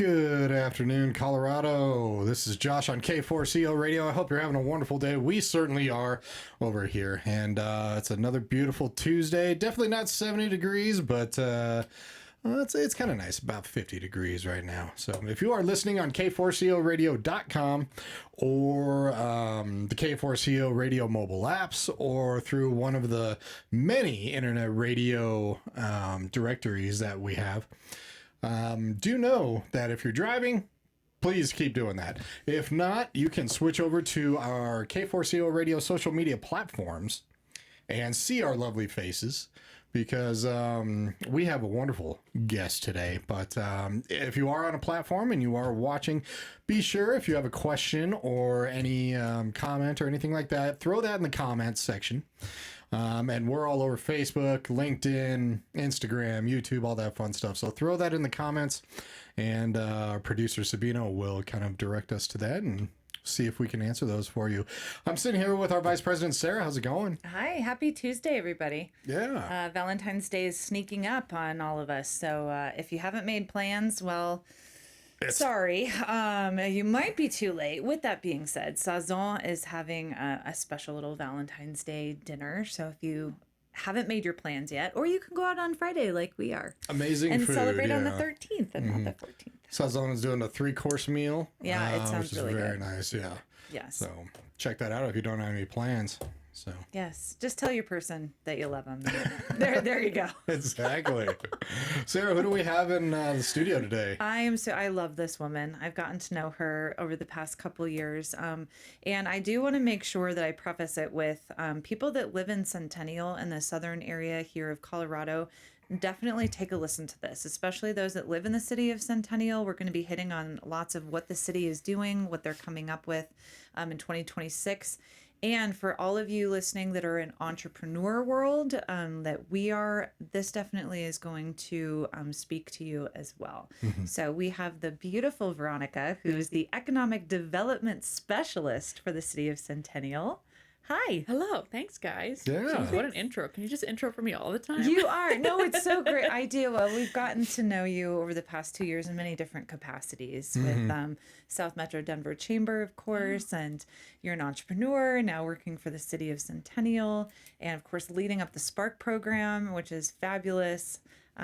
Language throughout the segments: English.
Good afternoon, Colorado. This is Josh on K4CO Radio. I hope you're having a wonderful day. We certainly are over here. And it's another beautiful Tuesday. Definitely not 70 degrees, but it's kind of nice. About 50 degrees right now. So if you are listening on K4CORadio.com or the K4CO Radio mobile apps or through one of the many internet radio directories that we have, do know that if you're driving, please keep doing that. If not, you can switch over to our K4CO Radio social media platforms and see our lovely faces because we have a wonderful guest today. But if you are on a platform and you are watching, be sure if you have a question or any comment or anything like that, throw that in the comments section. And we're all over Facebook, LinkedIn, Instagram, YouTube, all that fun stuff. So throw that in the comments, and our producer Sabino will kind of direct us to that and see if we can answer those for you. I'm sitting here with our Vice President, Sarah. How's it going? Hi, happy Tuesday, everybody. Yeah. Valentine's Day is sneaking up on all of us. So if you haven't made plans, well... Sorry, you might be too late. With that being said, Sazon is having a special little Valentine's Day dinner. So if you haven't made your plans yet, or you can go out on Friday like we are. Amazing and food. And celebrate on the 13th and not the 14th. Sazon is doing a 3-course meal. Yeah, it sounds really very good. nice, yeah. Yes. So check that out if you don't have any plans. So yes, just tell your person that you love them. There you go. Exactly. Sarah, who do we have in the studio today? I love this woman. I've gotten to know her over the past couple of years. And I do want to make sure that I preface it with people that live in Centennial in the southern area here of Colorado. Definitely take a listen to this, especially those that live in the city of Centennial. We're going to be hitting on lots of what the city is doing, what they're coming up with in 2026. And for all of you listening that are in entrepreneur world, that we are, this definitely is going to speak to you as well. Mm-hmm. So we have the beautiful Veronica, who's the Economic Development Specialist for the city of Centennial. Hi. Hello. Thanks, guys. Yeah. Jeez, what an intro. Can you just intro for me all the time? You are. No, it's so great. I do. Well, we've gotten to know you over the past 2 years in many different capacities with South Metro Denver Chamber, of course, and you're an entrepreneur now working for the city of Centennial, and of course leading up the SPARK program, which is fabulous,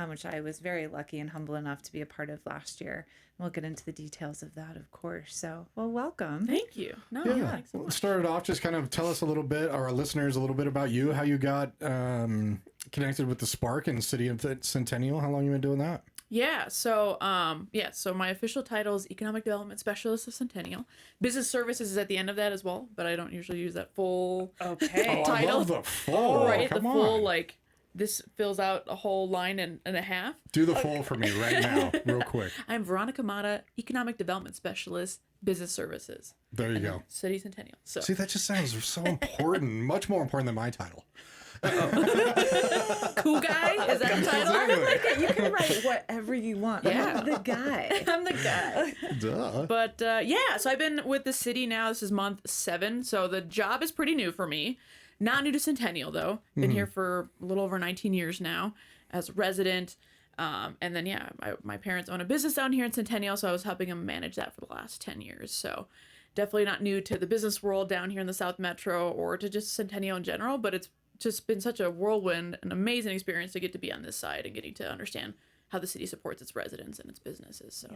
which I was very lucky and humble enough to be a part of last year. We'll get into the details of that, of course. So, well, welcome. Thank you. Thanks so much. Started off, just kind of tell us a little bit, or our listeners a little bit about you, how you got connected with the Spark in the city of Centennial. How long you been doing that? Yeah. So my official title is Economic Development Specialist of Centennial. Business Services is at the end of that as well, but I don't usually use that full title. I love the full. Right. Come the on. Full, this fills out a whole line and a half. Do the full for me right now, real quick. I'm Veronica Mata, Economic Development Specialist, Business Services. There you go. City Centennial. So see, that just sounds so important, much more important than my title. Cool guy? Is that the title? I like it. You can write whatever you want. Yeah. I'm the guy. I'm the guy. Duh. But so I've been with the city now. This is month 7. So the job is pretty new for me. Not new to Centennial, though. Been here for a little over 19 years now as a resident. And then, my parents own a business down here in Centennial, so I was helping them manage that for the last 10 years. So definitely not new to the business world down here in the South Metro or to just Centennial in general, but it's just been such a whirlwind, an amazing experience to get to be on this side and getting to understand how the city supports its residents and its businesses. So,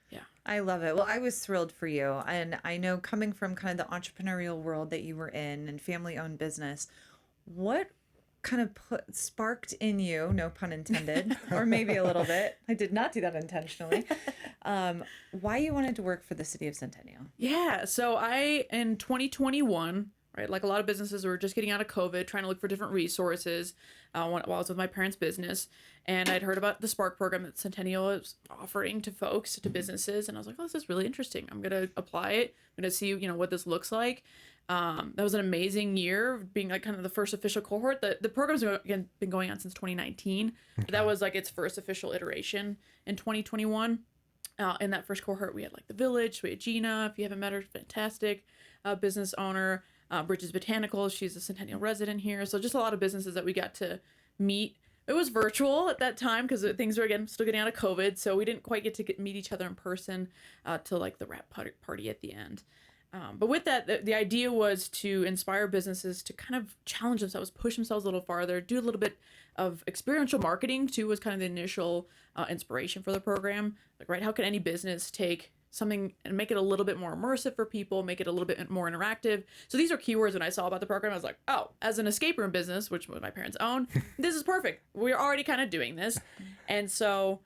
yeah. I love it. Well, I was thrilled for you. And I know coming from kind of the entrepreneurial world that you were in and family-owned business, what kind of sparked in you, no pun intended, or maybe a little bit, I did not do that intentionally, why you wanted to work for the city of Centennial? Yeah. So in 2021, right, like a lot of businesses, we were just getting out of COVID, trying to look for different resources while I was with my parents' business. And I'd heard about the SPARK program that Centennial is offering to folks, to businesses. And I was like, oh, this is really interesting. I'm going to apply it. I'm going to see, what this looks like. That was an amazing year, being like kind of the first official cohort. The program's been going on since 2019. Okay. That was like its first official iteration in 2021. In that first cohort, we had like the Village, we had Gina, if you haven't met her, fantastic business owner. Bridges Botanical, she's a Centennial resident here. So just a lot of businesses that we got to meet it was virtual at that time because things were again still getting out of COVID, so we didn't quite get to meet each other in person till like the wrap party at the end. But with that, the idea was to inspire businesses to kind of challenge themselves, push themselves a little farther, do a little bit of experiential marketing too, was kind of the initial inspiration for the program. Like, right, how can any business take something and make it a little bit more immersive for people, make it a little bit more interactive? So these are keywords when I saw about the program. I was like, oh, as an escape room business, which my parents own, this is perfect. We're already kind of doing this. And so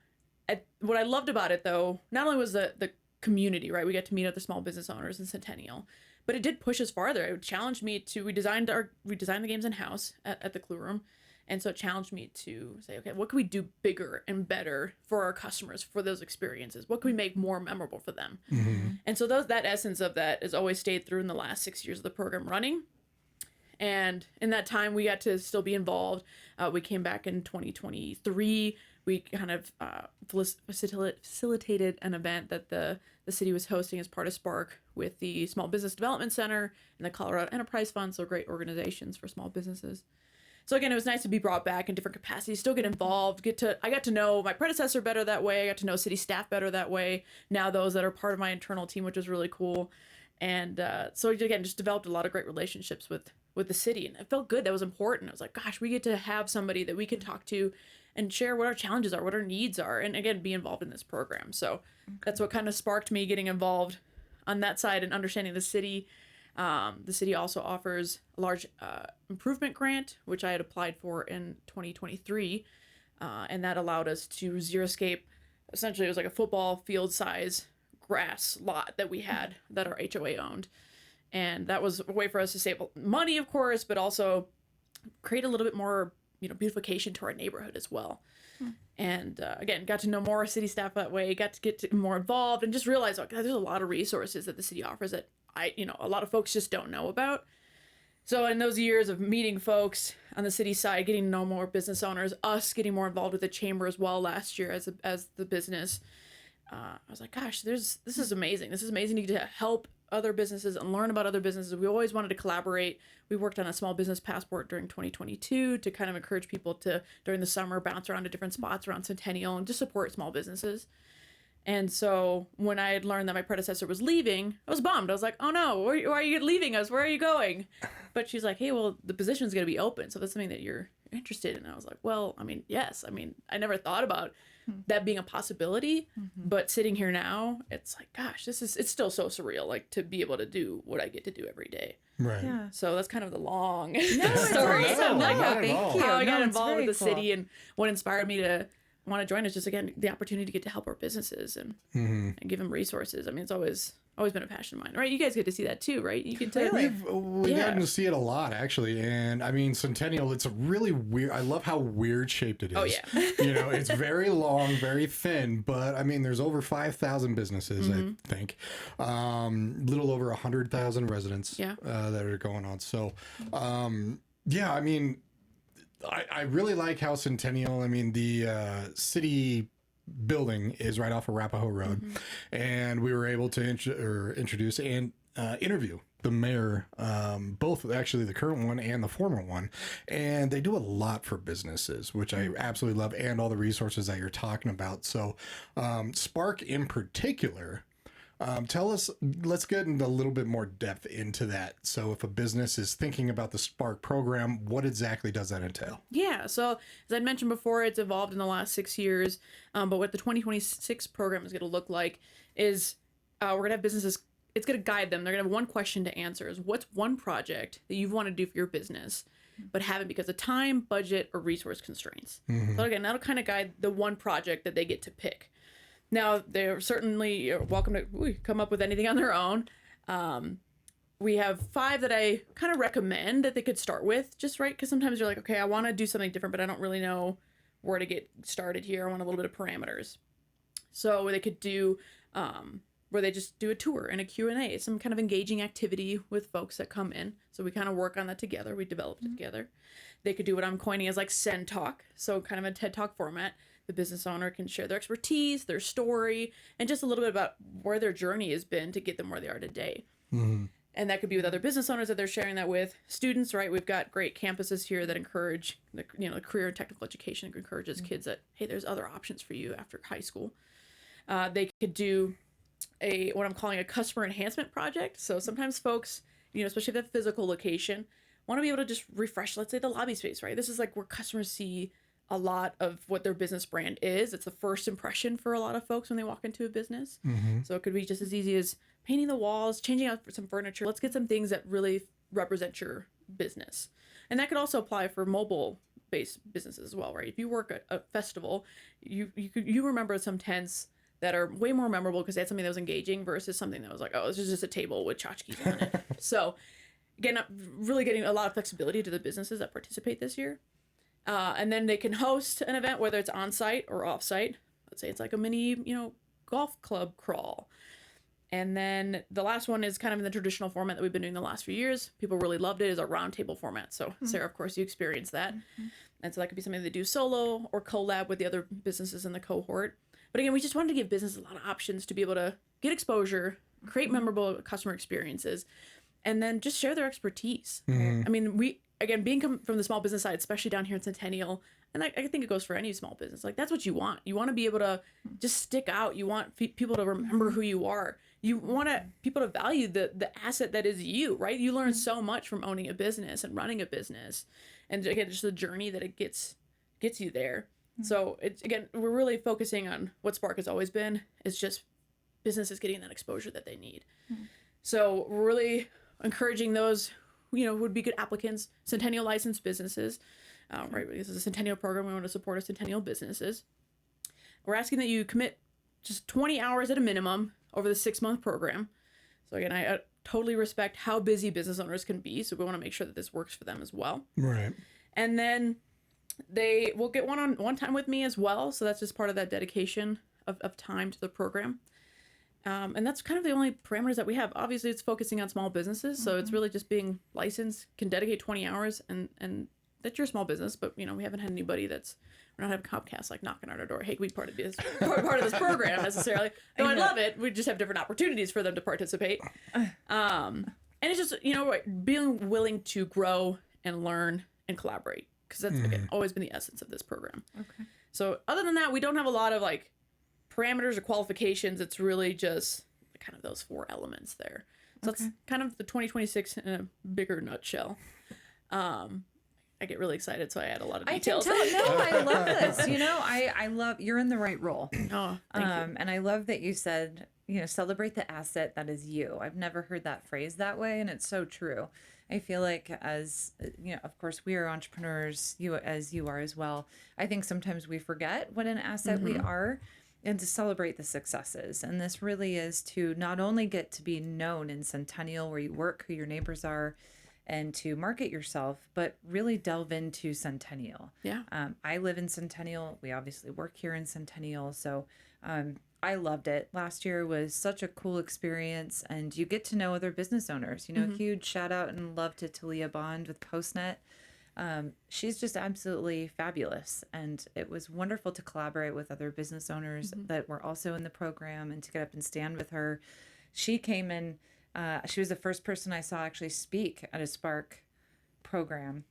what I loved about it, though, not only was the community, right? We got to meet other small business owners in Centennial, but it did push us farther. It challenged me to, we designed the games in-house at the Clue Room. And so it challenged me to say, okay, what can we do bigger and better for our customers, for those experiences? What can we make more memorable for them? Mm-hmm. And so that essence of that has always stayed through in the last 6 years of the program running. And in that time, we got to still be involved. We came back in 2023. We kind of facilitated an event that the city was hosting as part of SPARK with the Small Business Development Center and the Colorado Enterprise Fund, so great organizations for small businesses. So again, it was nice to be brought back in different capacities, still get involved, I got to know my predecessor better that way. I got to know city staff better that way. Now those that are part of my internal team, which was really cool. And so again, just developed a lot of great relationships with the city. And it felt good. That was important. I was like, gosh, we get to have somebody that we can talk to and share what our challenges are, what our needs are, and again, be involved in this program. So that's what kind of sparked me getting involved on that side and understanding the city. The city also offers a large improvement grant, which I had applied for in 2023, and that allowed us to xeriscape. Essentially, it was like a football field size grass lot that we had that our HOA owned. And that was a way for us to save money, of course, but also create a little bit more, beautification to our neighborhood as well. And again, got to know more city staff that way, got to get more involved, and just realized, there's a lot of resources that the city offers that a lot of folks just don't know about. So in those years of meeting folks on the city side, getting to know more business owners, us getting more involved with the chamber as well last year as the business, I was like, gosh, this is amazing. This is amazing to help other businesses and learn about other businesses. We always wanted to collaborate. We worked on a small business passport during 2022 to kind of encourage people to, during the summer, bounce around to different spots around Centennial and just support small businesses. And so when I had learned that my predecessor was leaving, I was bummed. I was like, oh no, why are you leaving us? Where are you going? But she's like, hey, well, the position's going to be open. So that's something that you're interested in. And I was like, well, yes. I never thought about that being a possibility, but sitting here now, it's like, gosh, it's still so surreal, like to be able to do what I get to do every day. Right. Yeah. So that's kind of the long No, story awesome. of like Thank you. how I got No, it's involved with very the cool. city, and what inspired me to want to join is just, again, the opportunity to get to help our businesses and give them resources. It's always been a passion of mine, right? You guys get to see that too, right? You get to We've gotten to see it a lot, actually. And Centennial, it's a really weird, I love how weird shaped it is. Oh, yeah. It's very long, very thin, but there's over 5,000 businesses, I think. Little over 100,000 residents that are going on. So, I really like how Centennial, the city building is right off of Arapahoe Road, and we were able to introduce and interview the mayor, both actually the current one and the former one, and they do a lot for businesses, which I absolutely love, and all the resources that you're talking about. So SPARK in particular, tell us, let's get into a little bit more depth into that. So if a business is thinking about the SPARK program, what exactly does that entail? Yeah, so as I mentioned before, it's evolved in the last 6 years, but what the 2026 program is going to look like is we're going to have businesses, it's going to guide them. They're going to have one question to answer is, what's one project that you've wanted to do for your business, but haven't because of time, budget, or resource constraints? So again, that'll kind of guide the one project that they get to pick. Now, they're certainly welcome to come up with anything on their own. We have 5 that I kind of recommend that they could start with, just right, because sometimes you're like, okay, I want to do something different, but I don't really know where to get started here. I want a little bit of parameters. So they could do where they just do a tour and a Q&A, some kind of engaging activity with folks that come in. So we kind of work on that together. We developed it together. They could do what I'm coining as like Send Talk, so kind of a TED Talk format. The business owner can share their expertise, their story, and just a little bit about where their journey has been to get them where they are today. And that could be with other business owners that they're sharing that with. Students, right? We've got great campuses here that encourage the career and technical education encourages kids that, hey, there's other options for you after high school. They could do what I'm calling a customer enhancement project. So sometimes folks, especially if they have physical location, want to be able to just refresh, let's say, the lobby space, right? This is like where customers see a lot of what their business brand is. It's the first impression for a lot of folks when they walk into a business. So it could be just as easy as painting the walls, changing out some furniture. Let's get some things that really represent your business. And that could also apply for mobile-based businesses as well, right? If you work at a festival, you remember some tents that are way more memorable because they had something that was engaging versus something that was like, oh, this is just a table with tchotchkes on it. So again, really getting a lot of flexibility to the businesses that participate this year. And then they can host an event, whether it's on-site or off-site. Let's say it's like a mini, golf club crawl. And then the last one is kind of in the traditional format that we've been doing the last few years. People really loved it, is a roundtable format. So Sarah, of course, you experienced that. And so that could be something they do solo or collab with the other businesses in the cohort. But again, we just wanted to give businesses a lot of options to be able to get exposure, create memorable customer experiences, and then just share their expertise. I mean, being from the small business side, especially down here in Centennial, and I think it goes for any small business, like that's what you want. You want to be able to just stick out. You want people to remember who you are. You want people to value the asset that is you, right? You learn so much from owning a business and running a business. And again, just the journey that it gets you there. So we're really focusing on what Spark has always been. It's just businesses getting that exposure that they need. So we're really encouraging those, who would be good applicants, Centennial licensed businesses, right? This is a Centennial program. We want to support our Centennial businesses. We're asking that you commit just 20 hours at a minimum over the 6-month program. So again, I totally respect how busy business owners can be. So we want to make sure that this works for them as well. Right. And then they will get one-on-one time with me as well. So that's just part of that dedication of time to the program. And that's kind of the only parameters that we have. Obviously, it's focusing on small businesses. So it's really just being licensed, can dedicate 20 hours, and that's your small business. But, we haven't had anybody we're not having Comcast like knocking on our door. Hey, can we be part of this program necessarily? Though I love it. We just have different opportunities for them to participate. And it's just, being willing to grow and learn and collaborate. Because that's, again, always been the essence of this program. Okay. So other than that, we don't have a lot of parameters or qualifications. It's really just kind of those 4 elements there. So that's kind of the 2026 in a bigger nutshell. I get really excited, so I add a lot of details. I love this. I love, you're in the right role. Oh, thank you. And I love that you said, celebrate the asset that is you. I've never heard that phrase that way, and it's so true. I feel like as, of course, we are entrepreneurs, you are as well. I think sometimes we forget what an asset we are, and to celebrate the successes. And this really is to not only get to be known in Centennial, where you work, who your neighbors are, and to market yourself, but really delve into Centennial. Yeah. I live in Centennial. We obviously work here in Centennial. So I loved it. Last year was such a cool experience, and you get to know other business owners. Huge shout out and love to Talia Bond with PostNet. She's just absolutely fabulous, and it was wonderful to collaborate with other business owners that were also in the program and to get up and stand with her. She came in, she was the first person I saw actually speak at a SPARK program.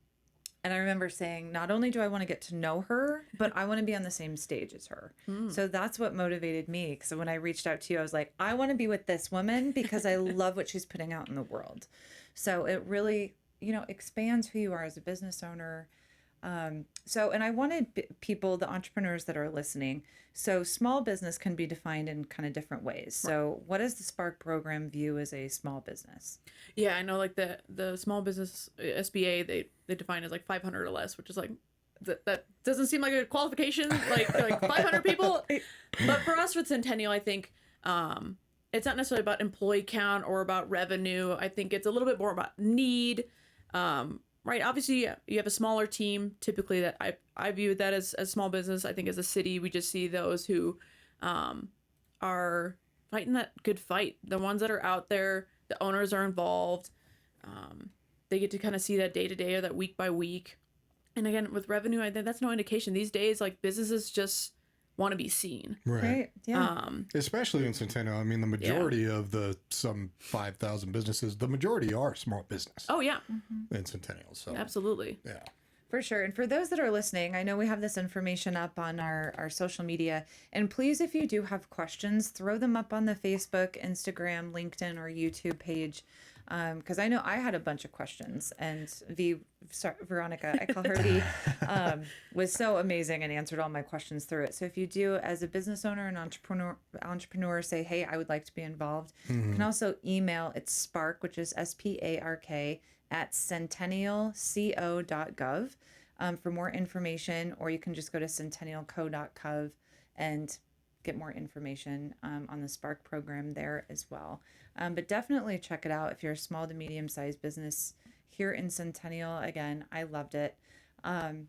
And I remember saying, not only do I want to get to know her, but I want to be on the same stage as her. So that's what motivated me. So when I reached out to you, I was like, I want to be with this woman because I love what she's putting out in the world. So it really, expands who you are as a business owner. And I wanted people, the entrepreneurs that are listening. So small business can be defined in kind of different ways. So what does the SPARK program view as a small business? Yeah, I know the small business SBA, they define as 500 or less, which is that doesn't seem like a qualification, like 500 people. But for us with Centennial, I think it's not necessarily about employee count or about revenue. I think it's a little bit more about need. Right. Obviously, you have a smaller team. Typically, that I view that as small business. I think as a city, we just see those who are fighting that good fight. The ones that are out there, the owners are involved. They get to kind of see that day to day or that week by week. And again, with revenue, I think that's no indication these days. Businesses just want to be seen. Right. Yeah. Especially in Centennial. I mean, the majority of the some 5,000 businesses, the majority are small business Oh yeah, in Centennial. So absolutely. yeah. For sure. And for those that are listening, I know we have this information up on our social media. And please, if you do have questions, throw them up on the Facebook, Instagram, LinkedIn, or YouTube page. Because I know I had a bunch of questions. And Veronica, I call her V, was so amazing and answered all my questions through it. So if you do, as a business owner and entrepreneur, say, hey, I would like to be involved, you can also email, it's SPARK, which is SPARK, at centennialco.gov for more information, or you can just go to centennialco.gov and get more information on the SPARK program there as well. But definitely check it out if you're a small to medium-sized business here in Centennial. Again, I loved it. And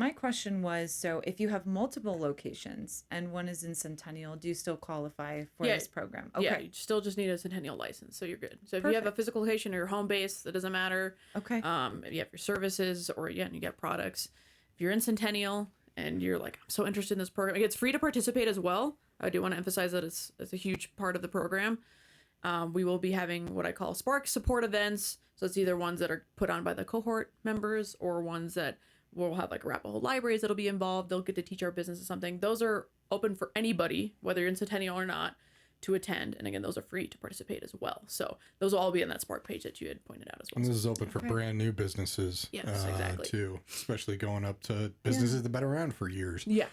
my question was, so if you have multiple locations and one is in Centennial, do you still qualify for this program? Okay. Yeah, you still just need a Centennial license, so you're good. So if you have a physical location or your home base, that doesn't matter. Okay. If you have your services or you get products, if you're in Centennial and you're like, I'm so interested in this program, it's free to participate as well. I do want to emphasize that it's a huge part of the program. We will be having what I call Spark support events. So it's either ones that are put on by the cohort members or ones that we'll have like Arapahoe libraries that'll be involved. They'll get to teach our business something. Those are open for anybody, whether you're in Centennial or not, to attend. And again, those are free to participate as well. So those will all be in that Spark page that you had pointed out as well. And this is open for brand new businesses exactly. too, especially going up to businesses that have been around for years. Yeah.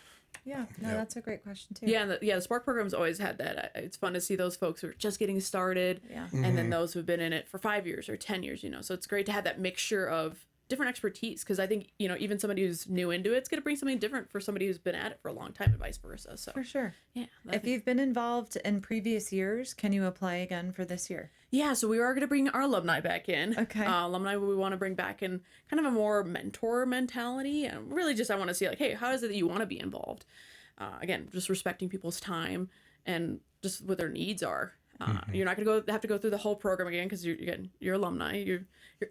Yeah, no, that's a great question too. Yeah, the Spark program's always had that. It's fun to see those folks who are just getting started, and then those who've been in it for 5 years or 10 years. So it's great to have that mixture of different expertise, because I think even somebody who's new into it's going to bring something different for somebody who's been at it for a long time, and vice versa. So for sure. Yeah. If you've been involved in previous years, can you apply again for this year? Yeah, so we are going to bring our alumni back in. Okay. Alumni we want to bring back in kind of a more mentor mentality, and really just I want to see like, hey, how is it that you want to be involved? Again, just respecting people's time and just what their needs are. You're not going to have to go through the whole program again, because you're alumni, you're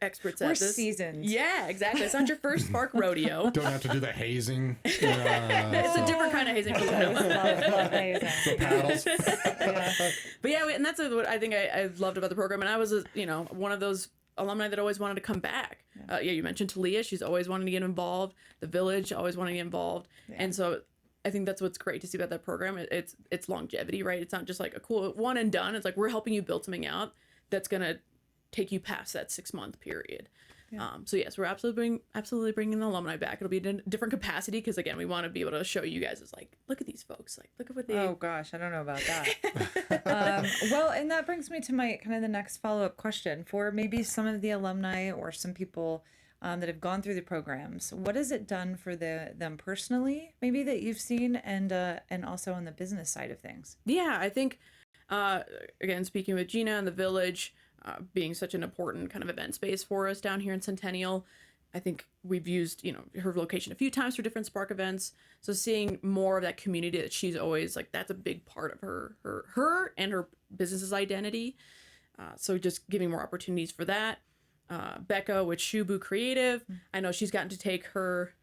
experts at this. We're seasoned. Yeah, exactly. It's not your first Spark rodeo. Don't have to do the hazing. It's a different kind of hazing. Love hazing. The paddles. But yeah, and that's what I think I loved about the program. And I was, one of those alumni that always wanted to come back. You mentioned Talia. She's always wanting to get involved. The Village always wanting to get involved. Yeah. And so I think that's what's great to see about that program. It's longevity, right? It's not just like a cool one and done. It's like we're helping you build something out that's going to take you past that 6-month period. Yeah. So yes, we're absolutely bringing the alumni back. It'll be in a different capacity, because again, we want to be able to show you guys as like, look at these folks, like look at what they. Oh gosh, I don't know about that. Well, and that brings me to my kind of the next follow-up question for maybe some of the alumni or some people that have gone through the programs. What has it done for them personally, maybe that you've seen, and also on the business side of things? Yeah, I think again, speaking with Gina and the Village, being such an important kind of event space for us down here in Centennial, I think we've used her location a few times for different Spark events. So seeing more of that community that she's always like, that's a big part of her and her business's identity. So just giving more opportunities for that. Becca with Shubu Creative, I know she's gotten to take her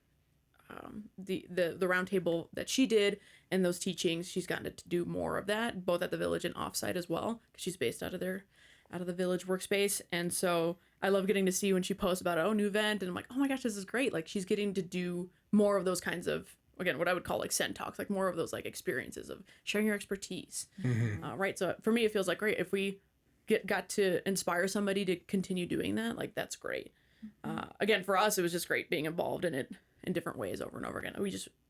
the roundtable that she did and those teachings. She's gotten to do more of that, both at the Village and offsite as well, because she's based out of the Village workspace. And so I love getting to see when she posts about new event, and I'm like, oh my gosh, this is great. Like she's getting to do more of those kinds of, again, what I would call like Cent Talks, like more of those like experiences of sharing your expertise. Right. So for me, it feels like great if we got to inspire somebody to continue doing that. Like that's great. Again, for us, it was just great being involved in it in different ways over and over again.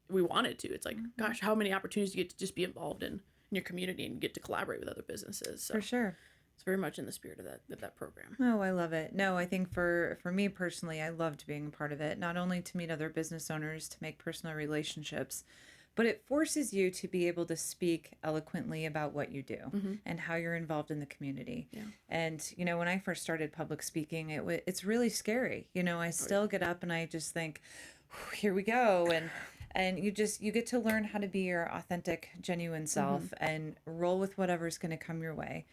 We wanted to. It's like, gosh, how many opportunities you get to just be involved in your community and get to collaborate with other businesses. So for sure. It's very much in the spirit of that program. Oh, I love it. No, I think for me personally, I loved being a part of it, not only to meet other business owners, to make personal relationships, but it forces you to be able to speak eloquently about what you do and how you're involved in the community. Yeah. And, when I first started public speaking, it's really scary. I still get up and I just think, here we go. And you get to learn how to be your authentic, genuine self and roll with whatever's going to come your way.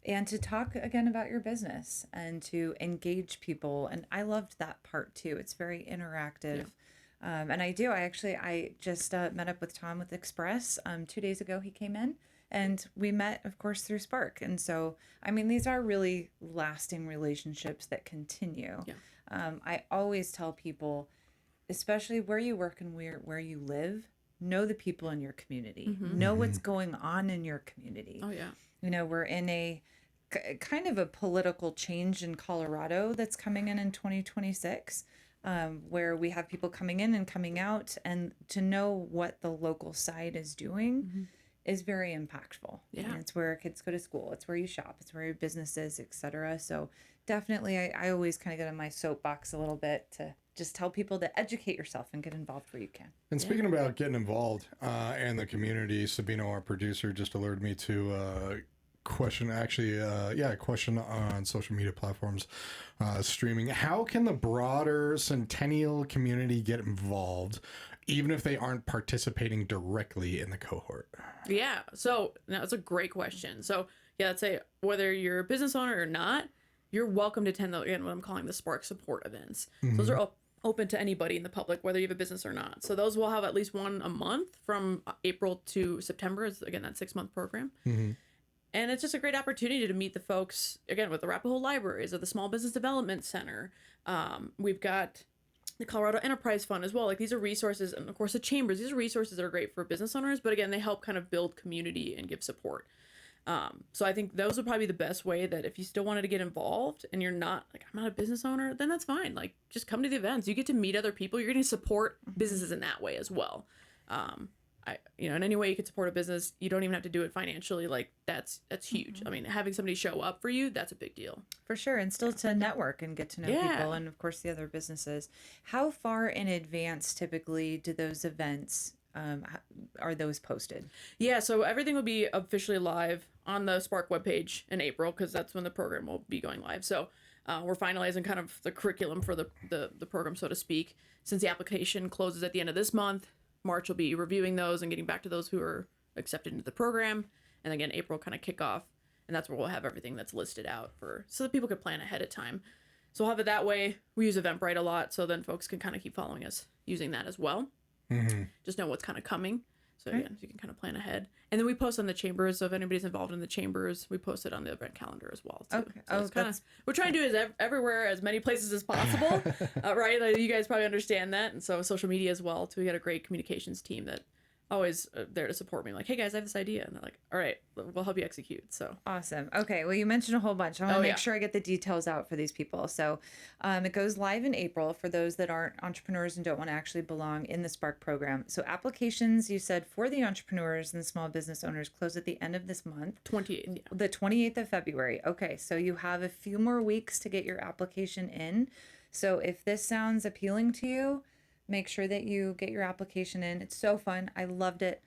And to talk again about your business and to engage people. And I loved that part too. It's very interactive. And I do. I just met up with Tom with Express 2 days ago. He came in and we met, of course, through Spark. And so, I mean, these are really lasting relationships that continue. Yeah. I always tell people, especially where you work and where you live, know the people in your community, know what's going on in your community. Oh, yeah. You know, we're in a kind of a political change in Colorado that's coming in 2026, where we have people coming in and coming out, and to know what the local side is doing is very impactful. Yeah. And it's where kids go to school, it's where you shop, it's where your business is, etc. So definitely, I always kind of get on my soapbox a little bit to just tell people to educate yourself and get involved where you can. And speaking about getting involved and the community, Sabino, our producer, just alerted me to a question on social media platforms streaming. How can the broader Centennial community get involved, even if they aren't participating directly in the cohort? Yeah. So that's a great question. So yeah, let's say whether you're a business owner or not, you're welcome to attend what I'm calling the Spark support events. So those are open to anybody in the public, whether you have a business or not. So those will have at least one a month from April to September. Is again that 6-month program. And it's just a great opportunity to meet the folks, again, with the Arapahoe Libraries or the Small Business Development Center. We've got the Colorado Enterprise Fund as well. Like, these are resources, and of course the chambers. These are resources that are great for business owners, but again, they help kind of build community and give support. So I think those would probably be the best way, that if you still wanted to get involved and you're not like, I'm not a business owner, then that's fine. Like, just come to the events. You get to meet other people. You're going to support businesses in that way as well. In any way you could support a business, you don't even have to do it financially. Like, that's huge. I mean, having somebody show up for you, that's a big deal. For sure. And still to network and get to know people, and of course the other businesses. How far in advance typically do those events are those posted? Yeah, so everything will be officially live on the Spark webpage in April, because that's when the program will be going live. So we're finalizing kind of the curriculum for the program, so to speak. Since the application closes at the end of this month, March will be reviewing those and getting back to those who are accepted into the program. And again, April kind of kick off, and that's where we'll have everything that's listed out so that people can plan ahead of time. So we'll have it that way. We use Eventbrite a lot, so then folks can kind of keep following us using that as well. Just know what's kind of coming. So again, you can kind of plan ahead. And then we post on the chambers. So if anybody's involved in the chambers, we post it on the event calendar as well, too. Okay. So it's kind of, we're trying to do it everywhere, as many places as possible, right? Like, you guys probably understand that. And so social media as well, too. We got a great communications team that always there to support me. Like, hey guys, I have this idea. And they're like, all right, we'll help you execute. So awesome. Okay. Well, you mentioned a whole bunch. I want to make sure I get the details out for these people. So it goes live in April for those that aren't entrepreneurs and don't want to actually belong in the Spark program. So applications, you said, for the entrepreneurs and the small business owners close at the end of this month. 28th. Yeah. The 28th of February. Okay. So you have a few more weeks to get your application in. So if this sounds appealing to you, make sure that you get your application in. It's so fun. I loved it.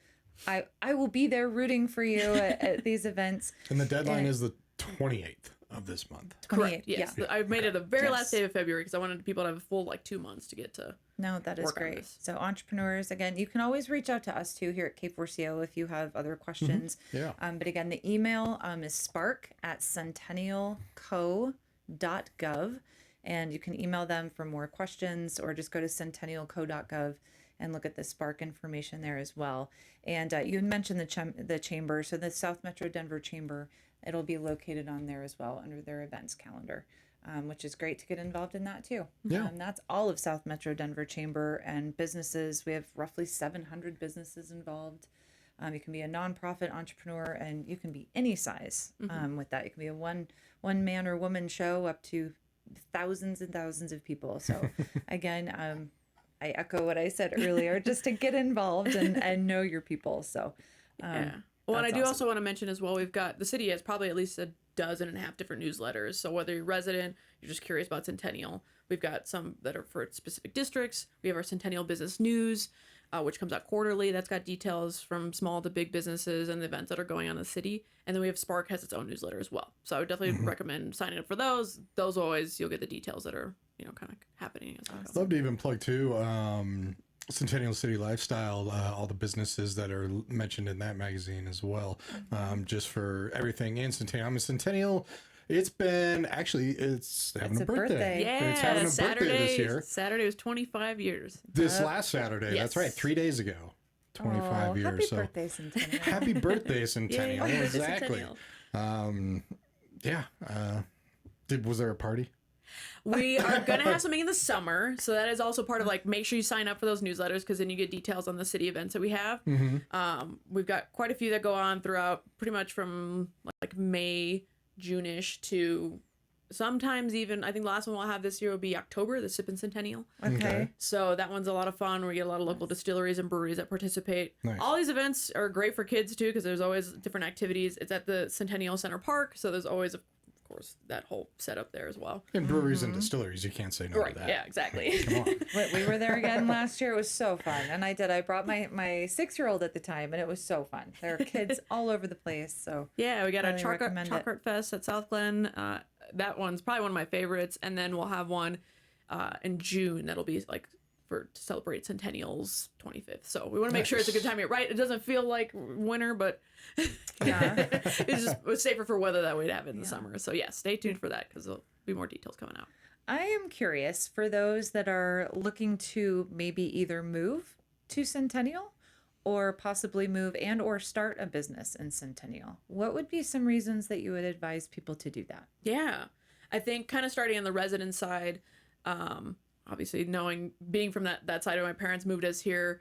I will be there rooting for you at these events. And the deadline is the 28th of this month. 28th. Correct. Yes. Yeah. I've made it the very last day of February, because I wanted people to have a full 2 months to get to. No, that is work on great. this. So entrepreneurs, again, you can always reach out to us too here at K4CO if you have other questions. Yeah. But again, the email is spark@centennialco.gov. And you can email them for more questions, or just go to centennialco.gov and look at the Spark information there as well. And you mentioned the chamber. So the South Metro Denver Chamber, it'll be located on there as well under their events calendar, which is great to get involved in that too. Yeah. That's all of South Metro Denver Chamber and businesses. We have roughly 700 businesses involved. You can be a nonprofit entrepreneur, and you can be any size with that. You can be a one man or woman show up to thousands and thousands of people. So again, I echo what I said earlier, just to get involved and know your people. So Well, and I do also want to mention as well, the city has probably at least 12.5 different newsletters. So whether you're a resident, you're just curious about Centennial, we've got some that are for specific districts. We have our Centennial Business News, which comes out quarterly. That's got details from small to big businesses and the events that are going on in the city. And then we have Spark has its own newsletter as well. So I would definitely recommend signing up for those. Those always, you'll get the details that are, kind of happening as well. I'd love to even plug too, Centennial City Lifestyle, all the businesses that are mentioned in that magazine as well, just for everything in Centennial. I'm a Centennial It's been actually it's having a birthday. Yeah, It's having a birthday this year. Saturday was 25 years. This last Saturday. Yes. That's right. 3 days ago. 25 years. Happy So birthday, Centennial. happy birthday, Centennial. Yay, Exactly. Centennial. Yeah. Was there a party? We are going to have something in the summer. So that is also part of like, make sure you sign up for those newsletters because then you get details on the city events that we have. We've got quite a few that go on throughout pretty much from like May, June-ish to sometimes even, I think the last one we'll have this year will be October, the Sippin' Centennial. Okay. So that one's a lot of fun. We get a lot of local distilleries and breweries that participate. Nice. All these events are great for kids too because there's always different activities. It's at the Centennial Center Park, so there's always, of course, that whole setup there as well. And breweries and distilleries, you can't say no Right. to that. Yeah, exactly. Come on. We were there again last year. It was so fun. And I brought my 6-year-old at the time, and it was so fun. There are kids all over the place. So Yeah, we got a Highly recommend it. chocolate fest at South Glen. That one's probably one of my favorites. And then we'll have one in June that'll be like to celebrate Centennial's 25th. So we want to make sure it's a good time of year, right? It doesn't feel like winter, but yeah. it's safer for weather that way to have it in the summer. So yeah, stay tuned for that because there'll be more details coming out. I am curious for those that are looking to maybe either move to Centennial or possibly move and or start a business in Centennial. What would be some reasons that you would advise people to do that? Yeah, I think kind of starting on the resident side, obviously being from that side of my parents moved us here.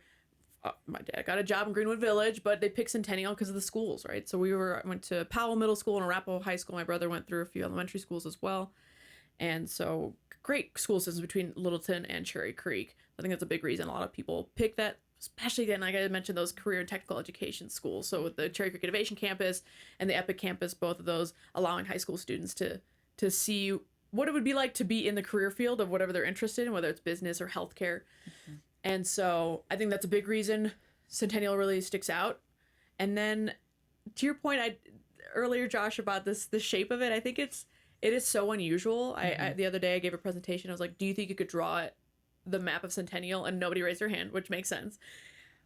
My dad got a job in Greenwood Village, but they picked Centennial because of the schools, right? So I went to Powell Middle School and Arapahoe High School. My brother went through a few elementary schools as well. And so great school systems between Littleton and Cherry Creek. I think that's a big reason a lot of people pick that, especially again, like I mentioned, those career and technical education schools. So with the Cherry Creek Innovation Campus and the Epic Campus, both of those allowing high school students to see what it would be like to be in the career field of whatever they're interested in, whether it's business or healthcare. And so I think that's a big reason Centennial really sticks out. And then to your point earlier, Josh, about the shape of it, I think it is so unusual. I the other day I gave a presentation. I was like, do you think you could draw the map of Centennial? And nobody raised their hand, which makes sense.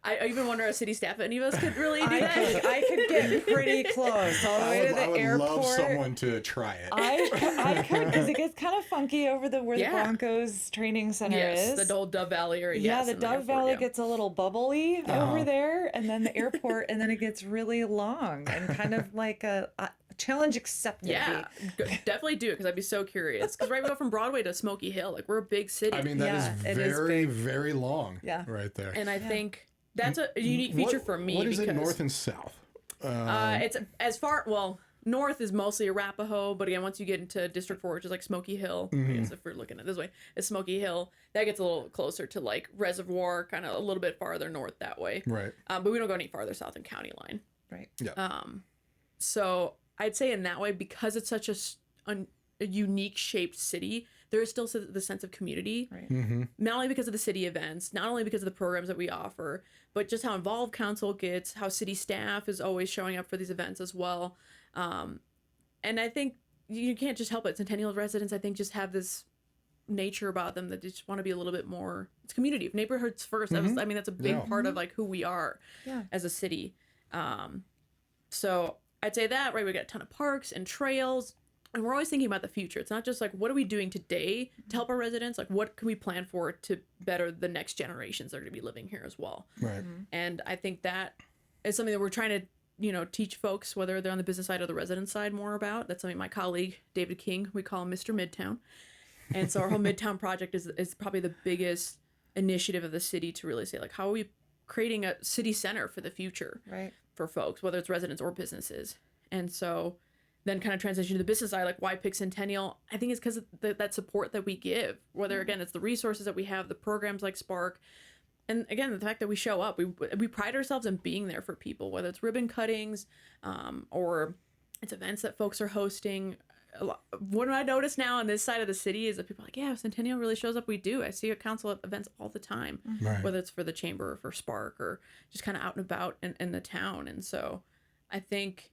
I even wonder if city staff, any of us could really do that. I could get pretty close all the way to the airport. I would love someone to try it. I could, because it gets kind of funky over where the Broncos training center is. Yes, the old Dove Valley area. Yeah, Yes, the and Dove airport, Valley gets a little bubbly over there, and then the airport, and then it gets really long and kind of like a challenge accepted. Yeah, definitely do it because I'd be so curious. Because we go from Broadway to Smoky Hill. Like, we're a big city. I mean, that is very, very long right there. And I think that's a unique feature for me. What is it, north and south? It's as far, north is mostly Arapahoe, but again, once you get into District 4, which is like Smoky Hill, I guess if we're looking at it this way, it's Smoky Hill. That gets a little closer to like Reservoir, kind of a little bit farther north that way. Right. But we don't go any farther south than County Line. Right. Yeah. So I'd say in that way, because it's such a unique shaped city, there is still the sense of community. Right. Not only because of the city events, not only because of the programs that we offer, but just how involved council gets, how city staff is always showing up for these events as well. And I think you can't just help it. Centennial residents, I think, just have this nature about them that they just want to be a little bit more. It's community, neighborhoods first. That's a big part of like who we are as a city. So I'd say that, right? We got a ton of parks and trails, and we're always thinking about the future. It's not just like, what are we doing today to help our residents? Like, what can we plan for to better the next generations that are going to be living here as well? Right. And I think that is something that we're trying to, teach folks, whether they're on the business side or the resident side, more about. That's something my colleague, David King, we call him Mr. Midtown. And so our whole Midtown project is probably the biggest initiative of the city to really say, like, how are we creating a city center for the future for folks, whether it's residents or businesses? And so then kind of transition to the business side, like, why pick Centennial? I think it's because of that support that we give, whether, again, it's the resources that we have, the programs like Spark, and again, the fact that we show up. We pride ourselves in being there for people, whether it's ribbon cuttings or it's events that folks are hosting. What I notice now on this side of the city is that people are like, yeah, Centennial really shows up. We do. I see at council events all the time, whether it's for the chamber or for Spark or just kind of out and about in the town. And so I think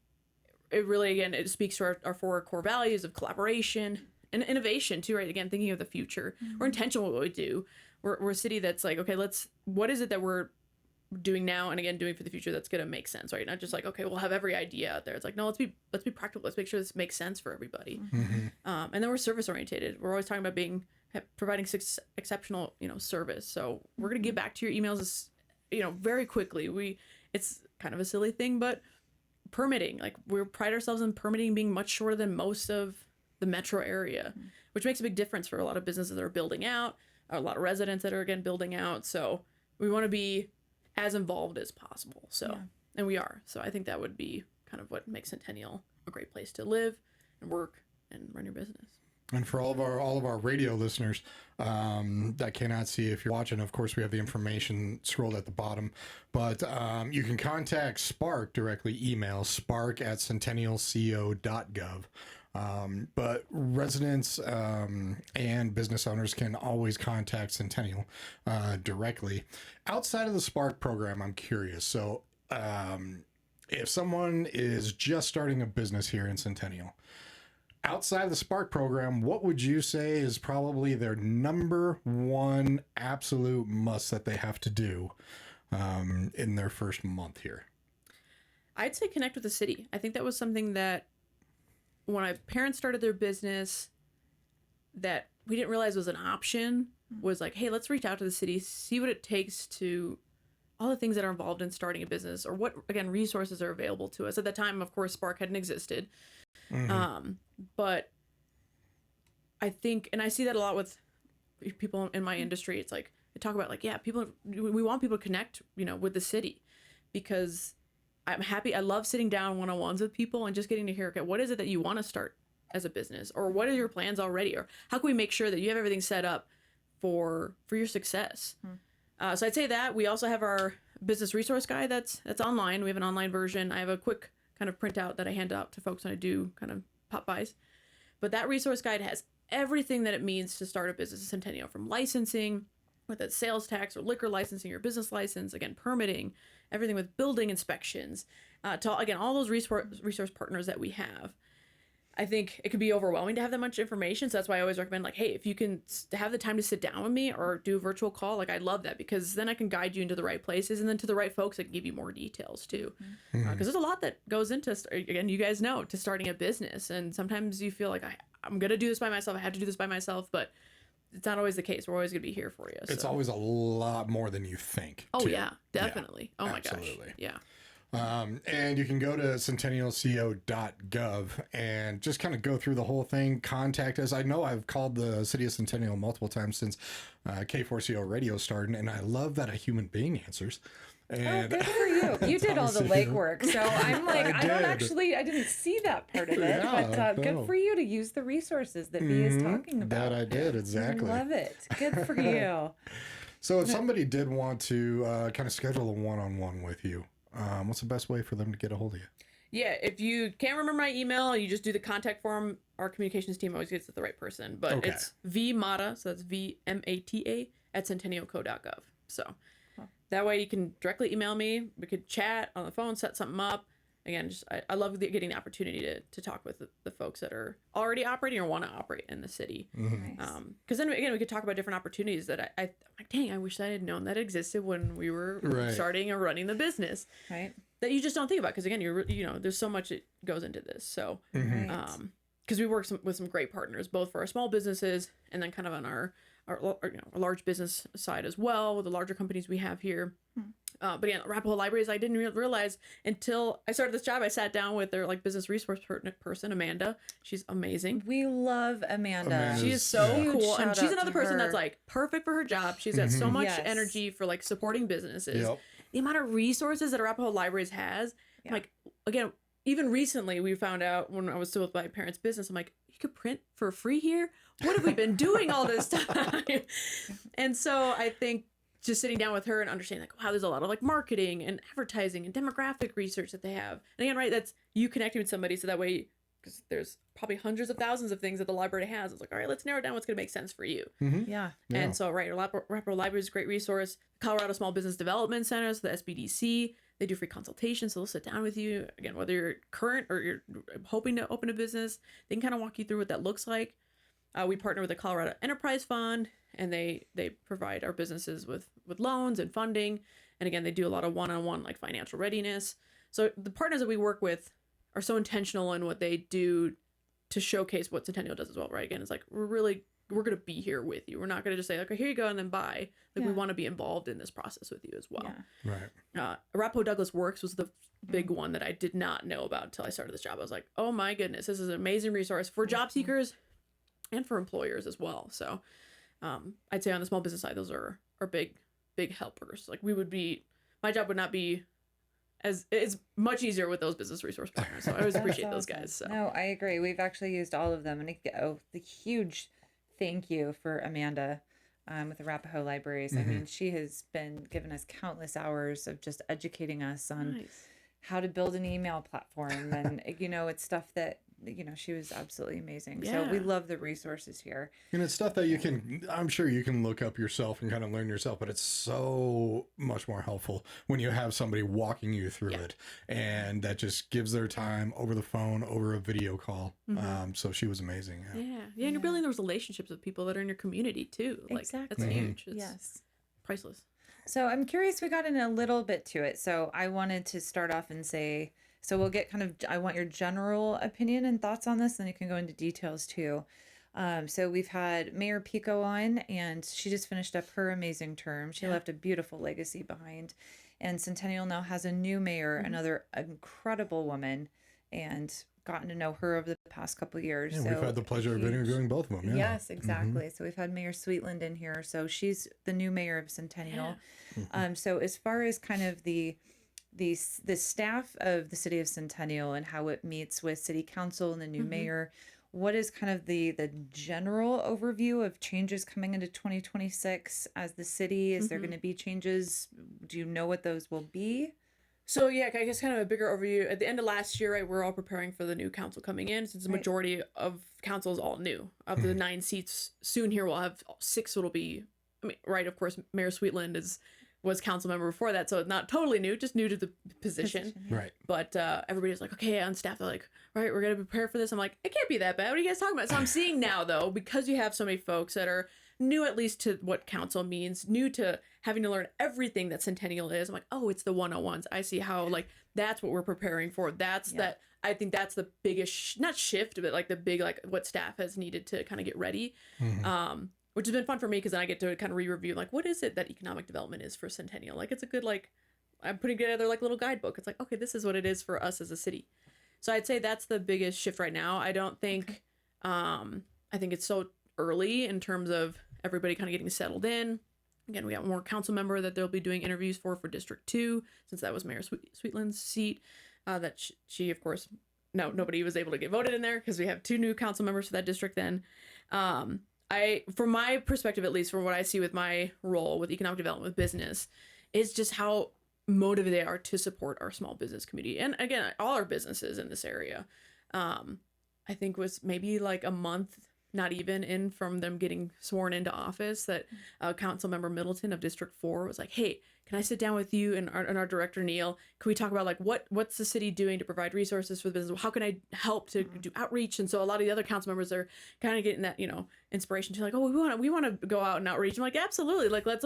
it really, again, it speaks to our 4 core values of collaboration and innovation too, right? Again, thinking of the future. We're intentional with what we do. We're a city that's like, okay, what is it that we're doing now and again doing for the future that's going to make sense, right? Not just like, okay, we'll have every idea out there. It's like, no, let's be practical. Let's make sure this makes sense for everybody. And then we're service oriented. We're always talking about providing exceptional, service. So we're going to get back to your emails, very quickly. It's kind of a silly thing, but permitting, like we pride ourselves in permitting being much shorter than most of the metro area, which makes a big difference for a lot of businesses that are building out, a lot of residents that are again building out. So we want to be as involved as possible. So, and we are. So I think that would be kind of what makes Centennial a great place to live and work and run your business. And for all of our radio listeners that cannot see, if you're watching, of course, we have the information scrolled at the bottom. But you can contact Spark directly, email spark@centennialco.gov. But residents and business owners can always contact Centennial directly. Outside of the SPARK program, I'm curious. So if someone is just starting a business here in Centennial, outside of the SPARK program, what would you say is probably their number one absolute must that they have to do in their first month here? I'd say connect with the city. I think that was something that when my parents started their business that we didn't realize was an option, was like, hey, let's reach out to the city, see what it takes to all the things that are involved in starting a business, or what, again, resources are available to us. At that time, of course, Spark hadn't existed. But I think, and I see that a lot with people in my industry, it's like, they talk about like, we want people to connect, with the city, because I'm happy. I love sitting down one-on-ones with people and just getting to hear, okay, what is it that you want to start as a business, or what are your plans already, or how can we make sure that you have everything set up for your success? So I'd say that we also have our business resource guide that's online. We have an online version. I have a quick kind of printout that I hand out to folks when I do kind of pop-bys. But that resource guide has everything that it means to start a business in Centennial, from licensing, whether it's sales tax or liquor licensing or business license, again, permitting, everything with building inspections, to, again, all those resource partners that we have. I think it could be overwhelming to have that much information. So that's why I always recommend, like, hey, if you can have the time to sit down with me or do a virtual call, like, I love that, because then I can guide you into the right places and then to the right folks that can give you more details too. Because there's a lot that goes into, again, you guys know, to starting a business. And sometimes you feel like I'm going to do this by myself. I had to do this by myself, but it's not always the case. We're always going to be here for you. So. It's always a lot more than you think. Oh, too. yeah, definitely. Yeah, my gosh. Yeah. And you can go to centennialco.gov and just kind of go through the whole thing. Contact us. I know I've called the city of Centennial multiple times since K4CO Radio started, and I love that a human being answers. And good for you. You did all the legwork. So I'm like, I didn't see that part of it. Yeah, but good for you to use the resources that B is talking about. That I did, exactly. I love it. Good for you. So if somebody did want to kind of schedule a one-on-one with you, what's the best way for them to get a hold of you? Yeah, if you can't remember my email, you just do the contact form. Our communications team always gets to the right person. But it's vmata, so that's VMATA @centennialco.gov. So that way you can directly email me. We could chat on the phone, set something up. Again, I love getting the opportunity to talk with the folks that are already operating or want to operate in the city. Because then, again, we could talk about different opportunities that I'm like, dang, I wish I had known that existed when we were starting or running the business. Right. That you just don't think about. Because, again, there's so much that goes into this. So, because we work with some great partners, both for our small businesses and then kind of on our large business side as well, with the larger companies we have here. But again, Arapahoe Libraries, I didn't realize until I started this job. I sat down with their business resource person, Amanda. She's amazing. We love Amanda. She is so cool, and she's another person that's perfect for her job. She's got so much energy for supporting businesses. Yep. The amount of resources that Arapahoe Libraries has, again, even recently we found out when I was still with my parents' business, I'm like, you could print for free here? What have we been doing all this time? And so I think just sitting down with her and understanding wow, there's a lot of marketing and advertising and demographic research that they have. And again, right, that's you connecting with somebody so that way, because there's probably hundreds of thousands of things that the library has. It's like, all right, let's narrow down what's going to make sense for you. Yeah. And so, right, Arapahoe Library is a great resource. Colorado Small Business Development Center, so the SBDC, they do free consultations. So they'll sit down with you, again, whether you're current or you're hoping to open a business, they can kind of walk you through what that looks like. We partner with the Colorado Enterprise Fund, and they provide our businesses with loans and funding. And again, they do a lot of one-on-one like financial readiness. So the partners that we work with are so intentional in what they do to showcase what Centennial does as well, right? Again, it's like, we're going to be here with you. We're not going to just say, okay, here you go, and then bye. Like, we want to be involved in this process with you as well. Yeah. Right. Arapahoe Douglas Works was the big one that I did not know about until I started this job. I was like, oh my goodness, this is an amazing resource for job seekers and for employers as well. So I'd say on the small business side, those are big helpers. Like, my job would not be it's much easier with those business resource partners. So I always appreciate those guys. So. No, I agree. We've actually used all of them. And the huge thank you for Amanda with the Arapahoe Libraries. I mean, she has been giving us countless hours of just educating us on how to build an email platform. And, it's stuff that, she was absolutely amazing. Yeah. So we love the resources here. And it's stuff that I'm sure you can look up yourself and kind of learn yourself, but it's so much more helpful when you have somebody walking you through it, and that just gives their time over the phone, over a video call. So she was amazing. Yeah. And you're building those relationships with people that are in your community too. Like, Exactly. that's huge. It's Yes. priceless. So I'm curious, we got in a little bit to it. So I wanted to start off and say, so we'll get I want your general opinion and thoughts on this, and you can go into details too. So we've had Mayor Pico on, and she just finished up her amazing term. She left a beautiful legacy behind. And Centennial now has a new mayor, another incredible woman, and gotten to know her over the past couple of years. Yeah, so we've had the pleasure of interviewing both of them. Yeah. Yes, exactly. So we've had Mayor Sweetland in here. So she's the new mayor of Centennial. So as far as kind of the staff of the city of Centennial and how it meets with city council and the new mayor, what is kind of the general overview of changes coming into 2026 as the city? Is there going to be changes? Do you know what those will be? So yeah, I guess kind of a bigger overview. At the end of last year, right, we're all preparing for the new council coming in, since the majority of council is all new. Of the 9 seats, soon here we'll have 6. It'll be, right, of course, Mayor Sweetland was council member before that, so not totally new, just new to the position. Right. But everybody's like, okay, on staff, they're like, right, we're gonna prepare for this. I'm like, it can't be that bad. What are you guys talking about? So I'm seeing now, though, because you have so many folks that are new at least to what council means, new to having to learn everything that Centennial is. I'm like, oh, it's the 101s. I see how, like, that's what we're preparing for. That's that. I think that's the biggest, not shift, but like the big, like, what staff has needed to kind of get ready. Which has been fun for me, because then I get to kind of re-review, like, what is it that economic development is for Centennial? Like, it's a good, like, I'm putting together like little guidebook. It's like, okay, this is what it is for us as a city. So I'd say that's the biggest shift right now. I don't think, I think it's so early in terms of everybody kind of getting settled in. Again, we got one more council member that they'll be doing interviews for District 2, since that was Mayor Sweetland's seat. That she, of course, nobody was able to get voted in there, because we have 2 new council members for that district then. From my perspective, at least from what I see with my role with economic development with business, is just how motivated they are to support our small business community. And again, all our businesses in this area. I think was maybe like a month, not even in from them getting sworn into office, that Council Member Middleton of District 4 was like, hey, can I sit down with you and our director, Neil? Can we talk about, like, what's the city doing to provide resources for the business? How can I help to do outreach? And so a lot of the other council members are kind of getting that, inspiration to, like, oh, we want to go out and outreach. I'm like, absolutely. Like, let's,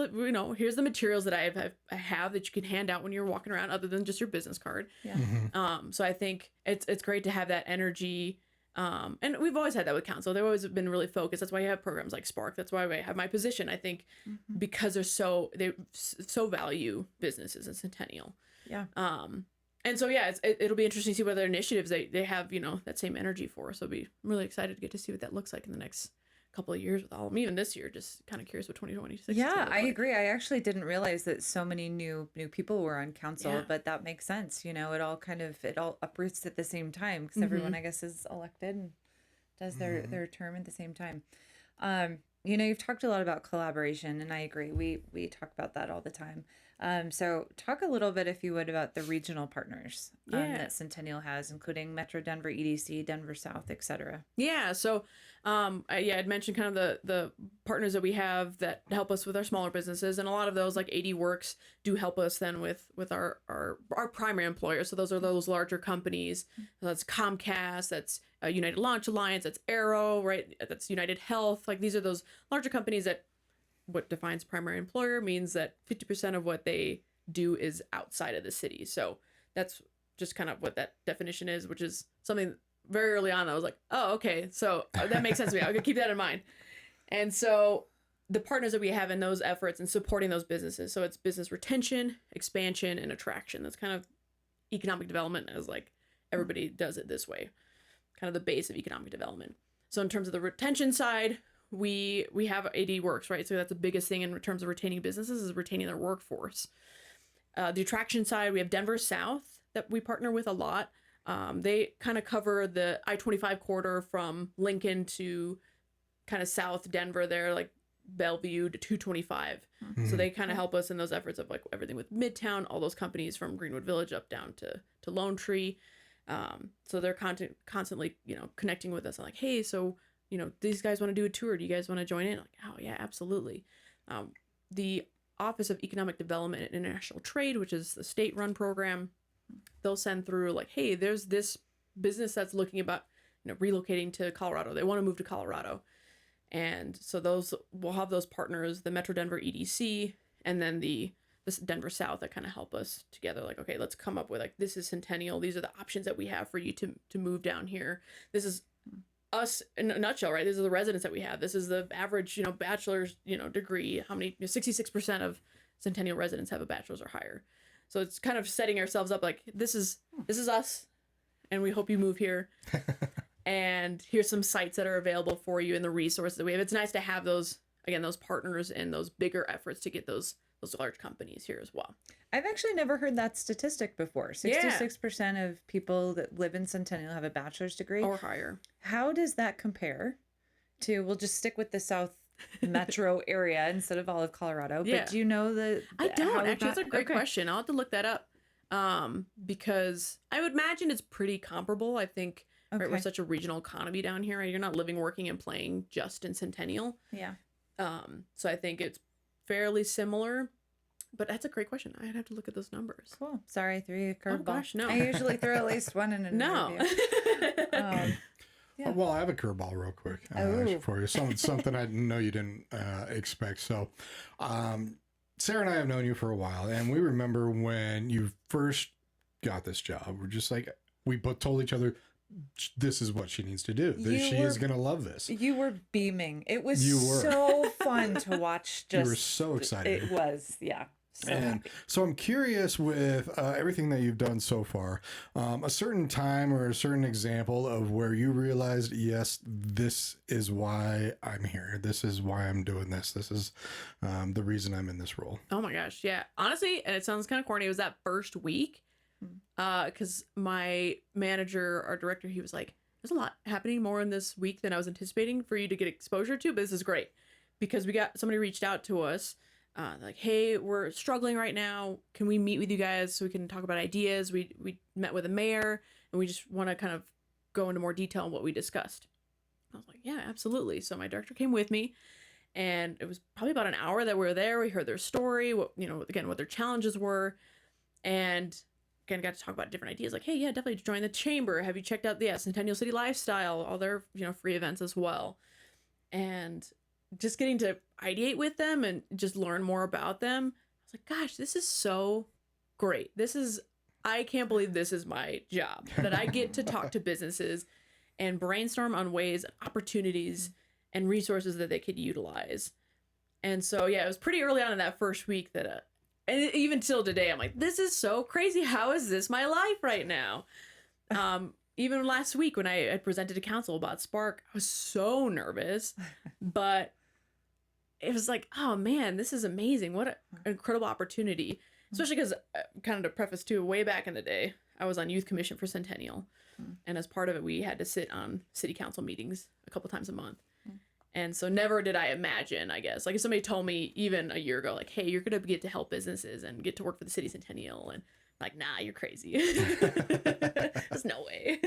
here's the materials that I have that you can hand out when you're walking around, other than just your business card. Yeah. So I think it's great to have that energy. And we've always had that with council. They've always been really focused. That's why you have programs like Spark. That's why I have my position, I think, because they so value businesses in Centennial. Yeah. And so, yeah, it'll be interesting to see what other initiatives they have, that same energy for. So I'm really excited to get to see what that looks like in the next couple of years with all of them. Even this year, just kind of curious what 2026 Yeah, I agree. I actually didn't realize that so many new people were on council, but that makes sense. It all uproots at the same time, because everyone, I guess, is elected and does their term at the same time. You've talked a lot about collaboration, and I agree. We talk about that all the time. So talk a little bit, if you would, about the regional partners that Centennial has, including Metro Denver EDC, Denver South, et cetera. Yeah. So, I'd mentioned kind of the partners that we have that help us with our smaller businesses, and a lot of those, like 80 Works, do help us then with our primary employers. So those are those larger companies. So that's Comcast, that's United Launch Alliance, that's Arrow, right? That's United Health. Like, these are those larger companies that what defines primary employer means that 50% of what they do is outside of the city. So that's just kind of what that definition is, which is something very early on I was like, oh, okay, so that makes sense to me. I'm gonna keep that in mind. And so the partners that we have in those efforts and supporting those businesses, so it's business retention, expansion, and attraction. That's kind of economic development, as like everybody does it this way, kind of the base of economic development. So in terms of the retention side, we have AD Works, right? So that's the biggest thing in terms of retaining businesses is retaining their workforce. The attraction side, we have Denver South that we partner with a lot. They kind of cover the I-25 corridor from Lincoln to kind of South Denver there, like Bellevue to 225. Mm-hmm. So they kind of help us in those efforts of like everything with Midtown, all those companies from Greenwood Village up down to Lone Tree. So they're constantly, connecting with us. I'm like, hey, so, these guys want to do a tour. Do you guys want to join in? Like, oh yeah, absolutely. The Office of Economic Development and International Trade, which is the state-run program, they'll send through like, hey, there's this business that's looking about, relocating to Colorado. They want to move to Colorado. And so we'll have those partners, the Metro Denver EDC, and then this Denver South that kind of help us together. Like, okay, let's come up with like, this is Centennial. These are the options that we have for you to move down here. This is us in a nutshell, right? These are the residents that we have. This is the average, bachelor's, degree. How many, 66% of Centennial residents have a bachelor's or higher. So it's kind of setting ourselves up like, this is us, and we hope you move here. And here's some sites that are available for you and the resources that we have. It's nice to have those partners and those bigger efforts to get those large companies here as well. I've actually never heard that statistic before. 66% of people that live in Centennial have a bachelor's degree. Or higher. How does that compare to, we'll just stick with the South Metro area instead of all of Colorado. Yeah. But do you know I don't actually. That's a great question. I'll have to look that up. Because I would imagine it's pretty comparable. I think right, we're such a regional economy down here. Right? You're not living, working, and playing just in Centennial. Yeah. So I think it's fairly similar. But that's a great question. I'd have to look at those numbers. Cool. Sorry, I threw you a curveball. Oh gosh, no. I usually throw at least one in an interview. Yeah. Well, I have a curveball real quick for you. Something I know you didn't expect. So, Sarah and I have known you for a while, and we remember when you first got this job. We're just like, we both told each other, this is what she needs to do. She is going to love this. You were beaming. It was so fun to watch. You were so excited. It was, yeah. So I'm curious with everything that you've done so far, a certain time or a certain example of where you realized, yes, this is why I'm here. This is why I'm doing this. This is the reason I'm in this role. Oh my gosh. Yeah. Honestly, and it sounds kind of corny, it was that first week because my manager, our director, he was like, there's a lot happening more in this week than I was anticipating for you to get exposure to, but this is great because somebody reached out to us. Like, hey, we're struggling right now. Can we meet with you guys so we can talk about ideas? We met with the mayor and we just want to kind of go into more detail on what we discussed. I was like, yeah, absolutely. So my director came with me and it was probably about an hour that we were there. We heard their story, what their challenges were. And again, got to talk about different ideas like, hey, yeah, definitely join the chamber. Have you checked out the Centennial City Lifestyle, all their, free events as well. And just getting to ideate with them and just learn more about them. I was like, gosh, this is so great. I can't believe this is my job, that I get to talk to businesses and brainstorm on ways, opportunities, and resources that they could utilize. And so, yeah, it was pretty early on in that first week that, and even till today, I'm like, this is so crazy. How is this my life right now? Even last week when I presented to council about Spark, I was so nervous, but it was like, oh man, this is amazing. What an incredible opportunity. Especially because, kind of to preface too, way back in the day, I was on youth commission for Centennial. And as part of it, we had to sit on city council meetings a couple times a month. And so never did I imagine, I guess, like if somebody told me even a year ago, like, hey, you're going to get to help businesses and get to work for the city Centennial. And like, nah, you're crazy. There's no way.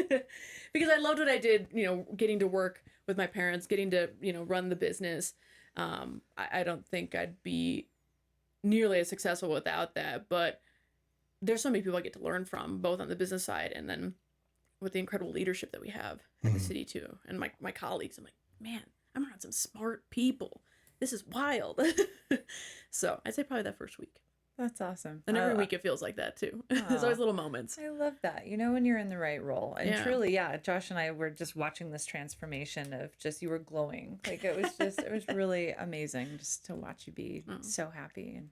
Because I loved what I did, getting to work with my parents, getting to, run the business. I don't think I'd be nearly as successful without that, but there's so many people I get to learn from, both on the business side and then with the incredible leadership that we have in the city too. And my colleagues, I'm like, man, I'm around some smart people. This is wild. So I'd say probably that first week. That's awesome. And every week it feels like that too. There's always little moments. I love that. You know, when you're in the right role. And Yeah. truly, Josh and I were just watching this transformation of just, you were glowing. Like it was really amazing just to watch you be so happy. And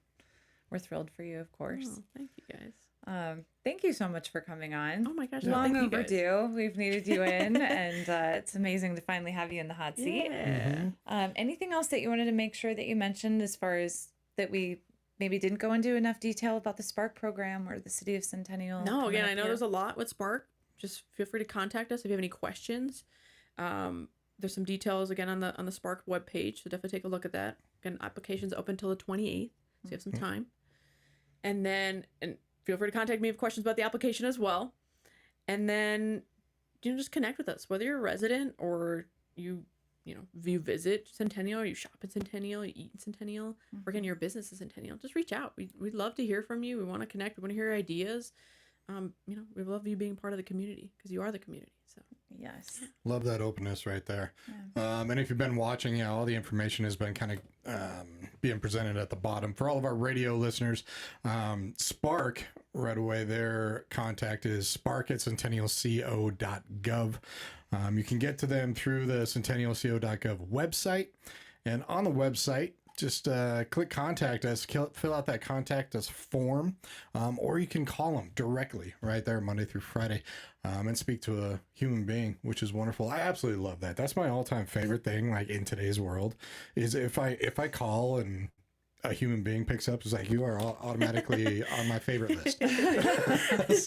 we're thrilled for you, of course. Oh, thank you guys. Thank you so much for coming on. Oh my gosh. Long thank you guys. overdue. We've needed you in, and it's amazing to finally have you in the hot seat. Yeah. Anything else that you wanted to make sure that you mentioned as far as that we maybe didn't go into enough detail about the SPARK program or the city of Centennial? No, again, I know there's a lot with Spark. Just feel free to contact us if you have any questions. There's some details again on the Spark webpage, so definitely take a look at that. Again, applications open till the 28th, so you have some time. And feel free to contact me if questions about the application as well. And then, just connect with us, whether you're a resident or you visit Centennial, or you shop in Centennial, you eat in Centennial, or again, your business is Centennial. Just reach out. We'd love to hear from you. We want to connect. We want to hear your ideas. We love you being part of the community because you are the community. So Yes. Love that openness right there. And if you've been watching, all the information has been kind of being presented at the bottom. For all of our radio listeners, Spark, right away, their contact is spark@centennialco.gov. You can get to them through the centennialco.gov website. And on the website, just click contact us, fill out that contact us form, or you can call them directly right there Monday through Friday and speak to a human being, which is wonderful. I absolutely love that. That's my all-time favorite thing, like in today's world, is if I call and a human being picks up, it's like, you are automatically on my favorite list. It's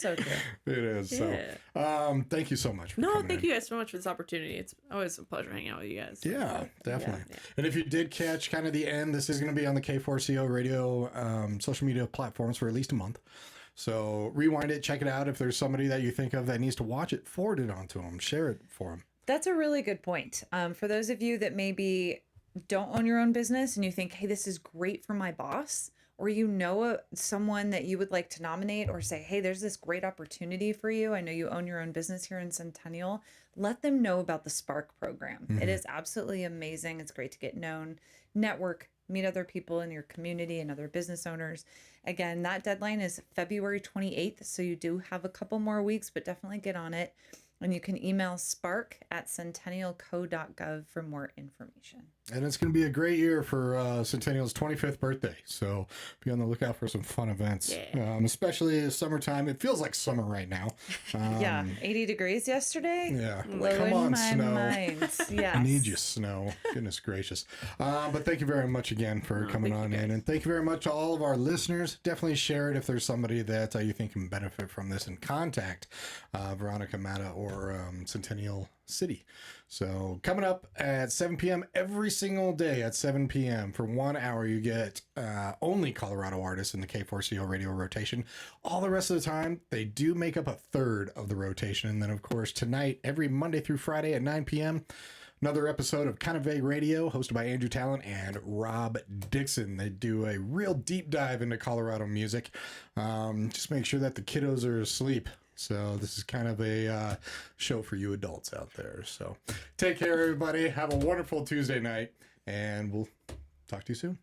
so true. It is. Yeah. So thank you so much for coming thank in. you guys so much for this opportunity. It's always a pleasure hanging out with you guys. Yeah, definitely. Yeah. And if you did catch kind of the end, this is going to be on the K4CO Radio social media platforms for at least a month. So rewind it, check it out. If there's somebody that you think of that needs to watch it, forward it on to them, share it for them. That's a really good point. For those of you that maybe don't own your own business and you think, hey, this is great for my boss, or someone that you would like to nominate or say, hey, there's this great opportunity for you. I know you own your own business here in Centennial. Let them know about the SPARK program. It is absolutely amazing. It's great to get known, network, meet other people in your community and other business owners. Again, that deadline is February 28th. So you do have a couple more weeks, but definitely get on it. And you can email spark@centennialco.gov for more information. And it's going to be a great year for Centennial's 25th birthday. So be on the lookout for some fun events, especially summertime. It feels like summer right now. 80 degrees yesterday. Yeah. Blowing Come on, my snow. mind. Yes. I need you, snow. Goodness gracious. But thank you very much again for coming on in. And thank you very much to all of our listeners. Definitely share it if there's somebody that you think can benefit from this, and contact Veronica Mata or Centennial City. So coming up at 7 p.m. every single day at 7 p.m. for 1 hour, you get only Colorado artists in the K4CO radio rotation. All the rest of the time, they do make up a third of the rotation. And then, of course, tonight, every Monday through Friday at 9 p.m., another episode of Kind of Vague Radio, hosted by Andrew Talent and Rob Dixon. They do a real deep dive into Colorado music. Just make sure that the kiddos are asleep. So this is kind of a show for you adults out there. So take care, everybody. Have a wonderful Tuesday night, and we'll talk to you soon.